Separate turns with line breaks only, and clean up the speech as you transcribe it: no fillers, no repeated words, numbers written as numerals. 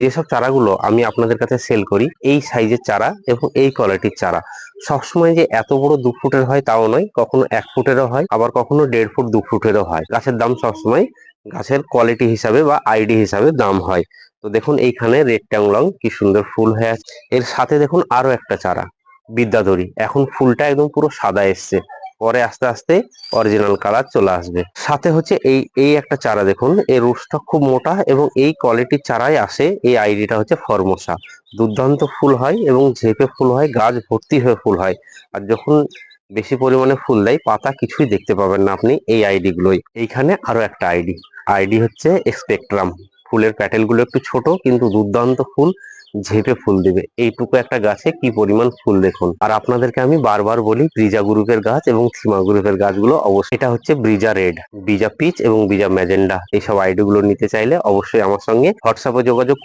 যেসব চারাগুলো আমি আপনাদের কাছে সেল করি এই সাইজের চারা এবং এই কোয়ালিটির চারা, সবসময় যে এত বড় 2 ফুটের হয় তাও নয়, কখনো 1 ফুটেরও হয়, আবার কখনো 1.5 ফুট 2 ফুটেরও হয়। গাছের দাম সবসময় গাছের কোয়ালিটি হিসাবে বা আইডি হিসাবে দাম হয়। তো দেখুন এইখানে রেড ট্যাংলং কি সুন্দর ফুল হয়ে আছে। এর সাথে দেখুন আরো একটা চারা বিদ্যাধরী, এখন ফুলটা একদম পুরো সাদা এসছে, পরে আস্তে আস্তে অরিজিনাল কালার চলে আসবে। সাথে হচ্ছে এই এই একটা চারা দেখুন, এর রুটটা খুব মোটা এবং এই কোয়ালিটির চারাই আসে। এই আইডিটা হচ্ছে ফরমোসা, দুর্দান্ত ফুল হয় এবং ঝেঁপে ফুল হয়, গাছ ভর্তি হয়ে ফুল হয়। আর যখন বেশি পরিমাণে ফুল দেয় পাতা কিছুই দেখতে পাবেন না আপনি এই আইডি গুলোই। এইখানে আরো একটা আইডি হচ্ছে স্পেকট্রাম, ফুলের প্যাটেল গুলো একটু ছোট কিন্তু দুর্দান্ত ফুল, ঝেঁপে ফুল দিবে। এইটুকু একটা গাছে কি পরিমাণ ফুল দেখুন। আর আপনাদেরকে আমি বারবার বলি ব্রিজা গ্রুপের গাছ এবং থিমা গ্রুপের গাছগুলো অবশ্যই, এটা হচ্ছে ব্রিজা রেড, ব্রিজা পিচ এবং ব্রিজা ম্যাজেন্ডা, এইসব আইডি গুলো নিতে চাইলে অবশ্যই আমার সঙ্গে হোয়াটসঅ্যাপে যোগাযোগ